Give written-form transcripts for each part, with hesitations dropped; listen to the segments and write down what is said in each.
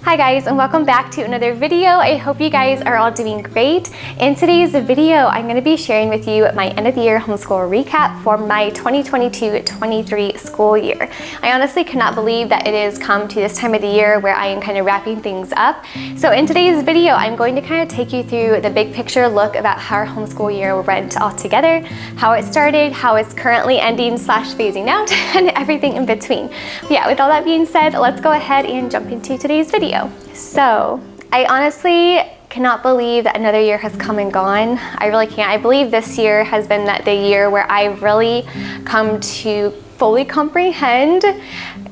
Hi guys, and welcome back to another video. I hope you guys are all doing great. In today's video, I'm going to be sharing with you my end of the year homeschool recap for my 2022-23 school year. I honestly cannot believe that it has come to this time of the year where I am kind of wrapping things up. So in today's video, I'm going to kind of take you through the big picture look about how our homeschool year went all together, how it started, how it's currently ending / phasing out, and everything in between. But yeah, with all that being said, let's go ahead and jump into today's video. So I honestly cannot believe that another year has come and gone. I really can't. I believe this year has been the year where I've really come to fully comprehend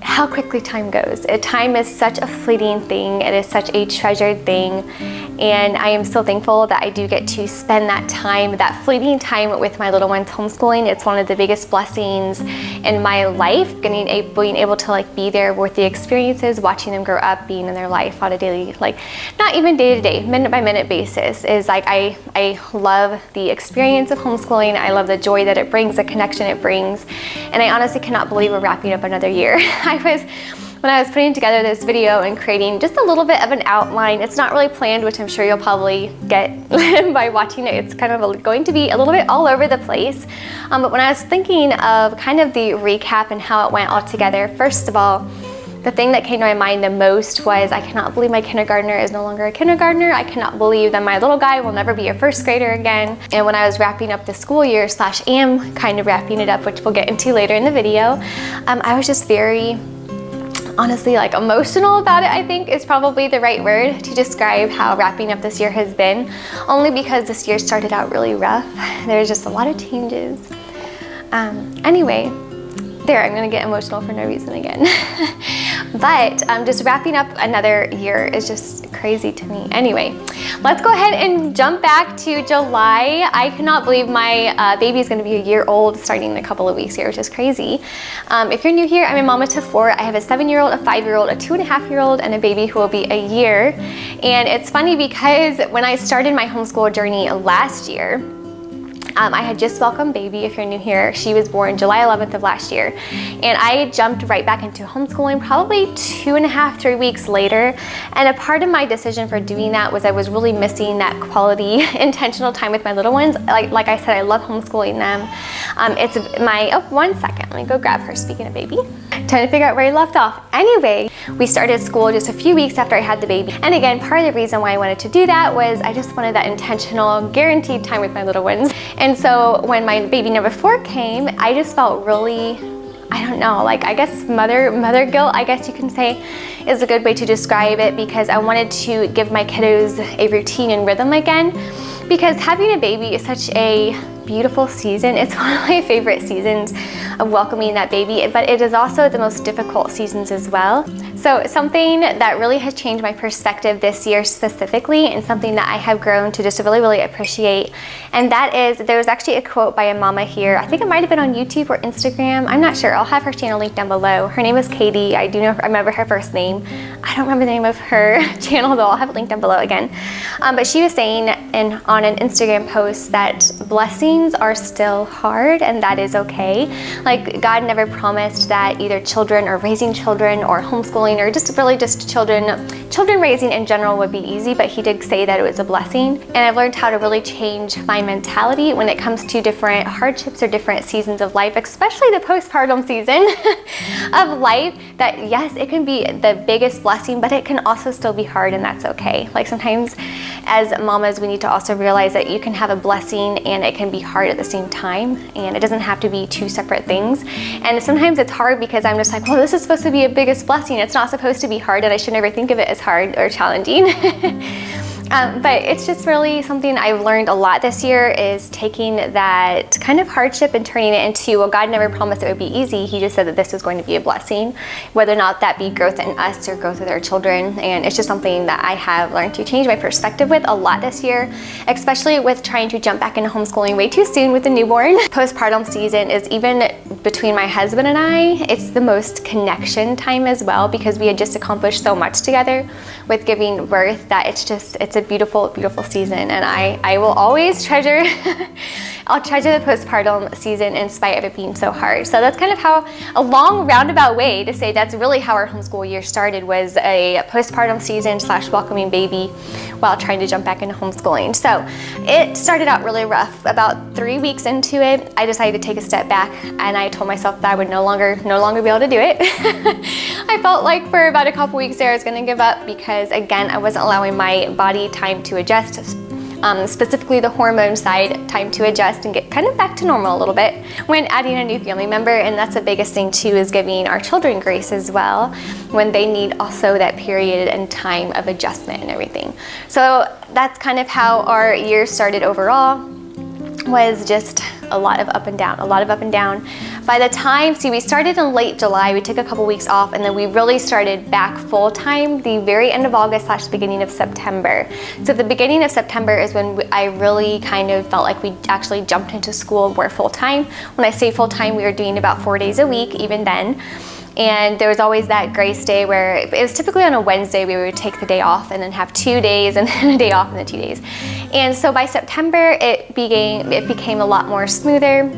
how quickly time goes. Time is such a fleeting thing. It is such a treasured thing. And I am so thankful that I do get to spend that time, that fleeting time with my little ones homeschooling. It's one of the biggest blessings in my life, being able to be there with the experiences, watching them grow up, being in their life on a daily, not even day to day, minute by minute basis is I love the experience of homeschooling. I love the joy that it brings, the connection it brings. And I honestly cannot believe we're wrapping up another year. When I was putting together this video and creating just a little bit of an outline, it's not really planned, which I'm sure you'll probably get by watching it. It's kind of going to be a little bit all over the place. But when I was thinking of kind of the recap and how it went all together, first of all, the thing that came to my mind the most was I cannot believe my kindergartner is no longer a kindergartner. I cannot believe that my little guy will never be a first grader again. And when I was wrapping up the school year / am kind of wrapping it up, which we'll get into later in the video, I was just very honestly emotional about it. I think is probably the right word to describe how wrapping up this year has been, only because this year started out really rough. There's just a lot of changes. Anyway, there, I'm gonna get emotional for no reason again. But just wrapping up another year is just crazy to me. Anyway, let's go ahead and jump back to July. I cannot believe my baby is gonna be a year old starting in a couple of weeks here, which is crazy. If you're new here, I'm a mama to 4. I have a 7-year-old, a 5-year-old, a 2.5-year-old, and a baby who will be a year. And it's funny because when I started my homeschool journey last year, I had just welcomed baby. If you're new here, she was born July 11th of last year. And I jumped right back into homeschooling probably 2.5, 3 weeks later. And a part of my decision for doing that was I was really missing that quality, intentional time with my little ones. Like I said, I love homeschooling them. It's my, oh, 1 second, let me go grab her, speaking of baby. Trying to figure out where I left off. Anyway, we started school just a few weeks after I had the baby. And again, part of the reason why I wanted to do that was I just wanted that intentional, guaranteed time with my little ones. And so when my baby number 4 came, I just felt really, I don't know, I guess mother guilt, I guess you can say, is a good way to describe it, because I wanted to give my kiddos a routine and rhythm again. Because having a baby is such a beautiful season. It's one of my favorite seasons of welcoming that baby, but it is also the most difficult seasons as well. So something that really has changed my perspective this year specifically, and something that I have grown to just really appreciate, and that is, there's actually a quote by a mama here. I think it might have been on YouTube or Instagram. I'm not sure. I'll have her channel linked down below. Her name is Katie. I remember her first name. I don't remember the name of her channel though. I'll have it linked down below again. But she was saying on an Instagram post that blessings are still hard, and that is okay. God never promised that either children or raising children or homeschooling or just children raising in general would be easy, but he did say that it was a blessing. And I've learned how to really change my mentality when it comes to different hardships or different seasons of life, especially the postpartum season of life, that yes, it can be the biggest blessing, but it can also still be hard, and that's okay. Sometimes as mamas, we need to also realize that you can have a blessing and it can be hard at the same time, and it doesn't have to be two separate things. And sometimes it's hard because I'm just well, this is supposed to be a biggest blessing. It's not supposed to be hard, and I should never think of it as hard or challenging. But it's just really something I've learned a lot this year, is taking that kind of hardship and turning it into, well, God never promised it would be easy. He just said that this was going to be a blessing, whether or not that be growth in us or growth with our children. And it's just something that I have learned to change my perspective with a lot this year, especially with trying to jump back into homeschooling way too soon with the newborn. Postpartum season is, even between my husband and I, it's the most connection time as well, because we had just accomplished so much together with giving birth that it's a a beautiful, beautiful season, and I will always treasure I'll treasure the postpartum season in spite of it being so hard. So that's kind of how, a long roundabout way to say that's really how our homeschool year started, was a postpartum season / welcoming baby while trying to jump back into homeschooling. So it started out really rough. About 3 weeks into it, I decided to take a step back, and I told myself that I would no longer be able to do it. I felt like for about a couple weeks there I was gonna give up, because again, I wasn't allowing my body time to adjust, specifically the hormone side, time to adjust and get kind of back to normal a little bit when adding a new family member. And that's the biggest thing too, is giving our children grace as well when they need also that period and time of adjustment and everything. So that's kind of how our year started overall, was just a lot of up and down, a lot of up and down. By the time, we started in late July, we took a couple weeks off, and then we really started back full time the very end of August / beginning of September. So the beginning of September is when I really kind of felt like we actually jumped into school more full time. When I say full time, we were doing about 4 days a week even then. And there was always that grace day where it was typically on a Wednesday we would take the day off and then have 2 days and then a day off and then 2 days. And so by September it became a lot more smoother.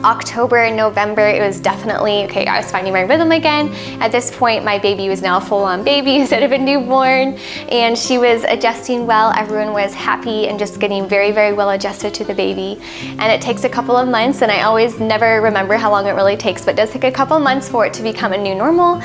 October and November, it was definitely, okay, I was finding my rhythm again. At this point, my baby was now a full-on baby instead of a newborn, and she was adjusting well. Everyone was happy and just getting very, very well adjusted to the baby. And it takes a couple of months, and I always never remember how long it really takes, but it does take a couple of months for it to become a new normal.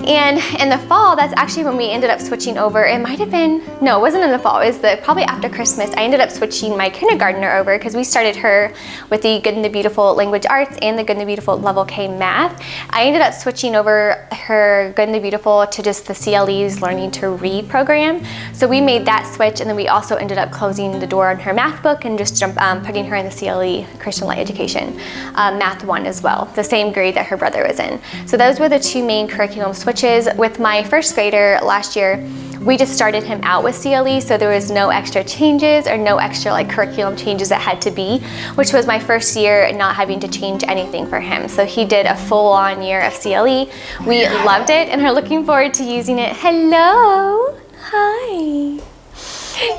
And in the fall, that's actually when we ended up switching over. It might have been, no, it wasn't in the fall. It was probably after Christmas. I ended up switching my kindergartner over, because we started her with the Good and the Beautiful Language Arts and the Good and the Beautiful Level K Math. I ended up switching over her Good and the Beautiful to just the CLE's Learning to Read program. So we made that switch, and then we also ended up closing the door on her math book and just putting her in the CLE, Christian Light Education, Math 1 as well, the same grade that her brother was in. So those were the two main curriculum switches. With my first grader last year, we just started him out with CLE, so there was no extra changes or no extra like curriculum changes that had to be, which was my first year not having to change anything for him. So he did a full-on year of CLE. We loved it and are looking forward to using it. Hello, hi.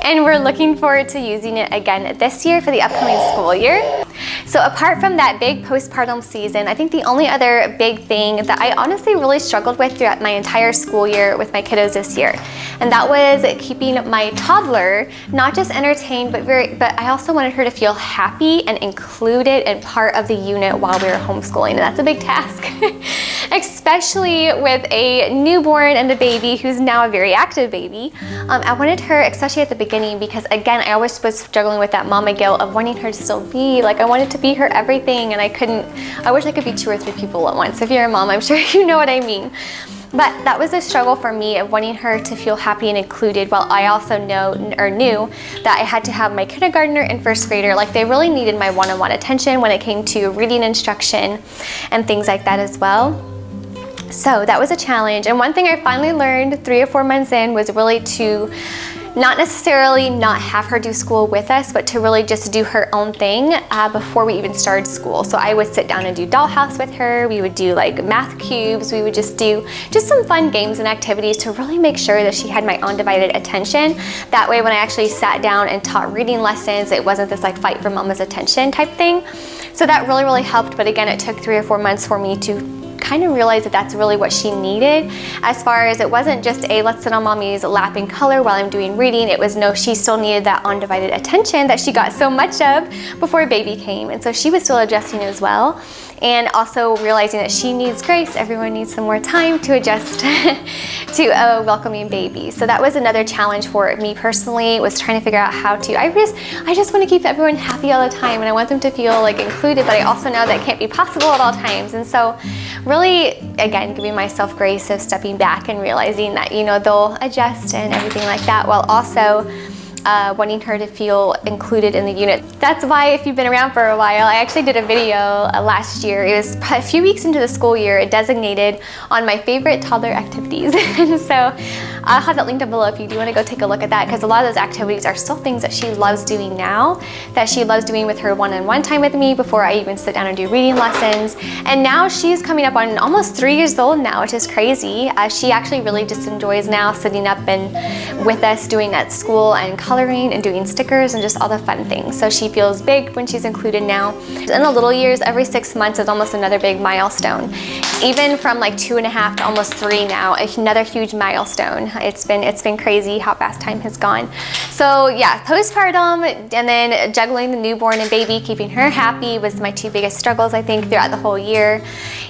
And we're looking forward to using it again this year for the upcoming school year. So apart from that big postpartum season, I think the only other big thing that I honestly really struggled with throughout my entire school year with my kiddos this year, and that was keeping my toddler not just entertained, but I also wanted her to feel happy and included and part of the unit while we were homeschooling, and that's a big task. Especially with a newborn and a baby who's now a very active baby. I wanted her, especially at the beginning, because again, I always was struggling with that mama guilt of wanting her to still be, like I wanted to be her everything, and I wish I could be 2 or 3 people at once. If you're a mom, I'm sure you know what I mean. But that was a struggle for me of wanting her to feel happy and included, while I also knew that I had to have my kindergartner and first grader, like they really needed my one-on-one attention when it came to reading instruction and things like that as well. So that was a challenge. And one thing I finally learned 3 or 4 months in was really to not necessarily not have her do school with us, but to really just do her own thing before we even started school. So I would sit down and do dollhouse with her. We would do like math cubes. We would just do some fun games and activities to really make sure that she had my undivided attention. That way when I actually sat down and taught reading lessons, it wasn't this like fight for mama's attention type thing. So that really, really helped. But again, it took 3 or 4 months for me to kind of realized that that's really what she needed, as far as it wasn't just a let's sit on mommy's lap and color while I'm doing reading. It was no, she still needed that undivided attention that she got so much of before baby came, and so she was still adjusting as well. And also realizing that she needs grace. Everyone needs some more time to adjust to a welcoming baby. So that was another challenge for me personally, was trying to figure out how to, I just want to keep everyone happy all the time, and I want them to feel like included, but I also know that can't be possible at all times. And so really, again, giving myself grace of stepping back and realizing that, you know, they'll adjust and everything like that, while also wanting her to feel included in the unit. That's why, if you've been around for a while, I actually did a video last year. It was a few weeks into the school year, designated on my favorite toddler activities. And so I'll have that linked down below if you do want to go take a look at that, because a lot of those activities are still things that she loves doing now, that she loves doing with her one-on-one time with me before I even sit down and do reading lessons. And now she's coming up on almost 3 years old now, which is crazy. She actually really just enjoys now sitting up and with us doing at school and coloring and doing stickers and just all the fun things. So she feels big when she's included now. In the little years, every 6 months is almost another big milestone. Even from like 2.5 to almost 3 now, another huge milestone. It's been crazy how fast time has gone. So yeah, postpartum and then juggling the newborn and baby, keeping her happy was my 2 biggest struggles, I think, throughout the whole year.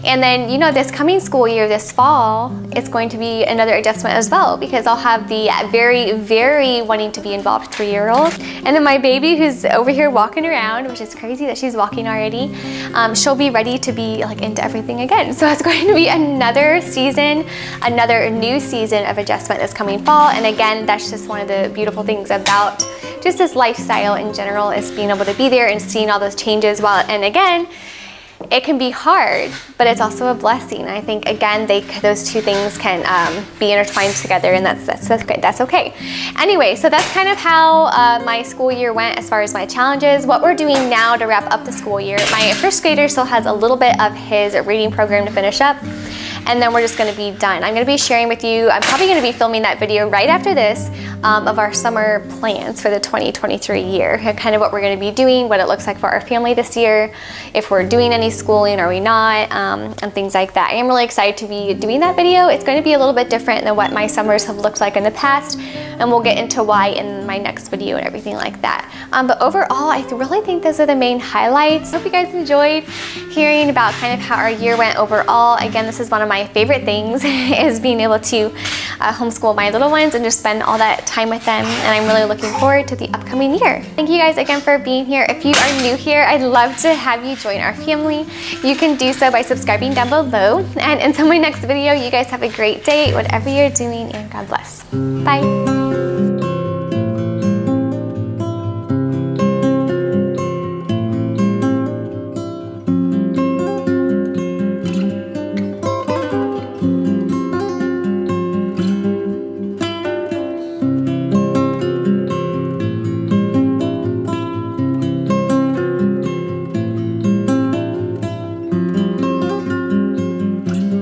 And then, you know, this coming school year, this fall, it's going to be another adjustment as well, because I'll have the very, very wanting to be involved 3-year-old. And then my baby who's over here walking around, which is crazy that she's walking already, she'll be ready to be like into everything again. So it's going to be another season, another new season of adjustment this coming fall. And again, that's just one of the beautiful things about just this lifestyle in general, is being able to be there and seeing all those changes. And again, it can be hard, but it's also a blessing. I think, again, those 2 things can be intertwined together, and that's okay. Anyway, so that's kind of how my school year went as far as my challenges. What we're doing now to wrap up the school year, my first grader still has a little bit of his reading program to finish up, and then we're just gonna be done. I'm gonna be sharing with you, I'm probably gonna be filming that video right after this, of our summer plans for the 2023 year, and kind of what we're gonna be doing, what it looks like for our family this year, if we're doing any schooling or we not, and things like that. I am really excited to be doing that video. It's going to be a little bit different than what my summers have looked like in the past, and we'll get into why in my next video and everything like that. But overall, I really think those are the main highlights. Hope you guys enjoyed hearing about kind of how our year went overall. Again, this is one of my favorite things, is being able to homeschool my little ones and just spend all that time with them, and I'm really looking forward to the upcoming year. Thank you guys again for being here. If you are new here, I'd love to have you join our family. You can do so by subscribing down below, and until my next video, you guys have a great day, whatever you're doing, and God bless. Bye.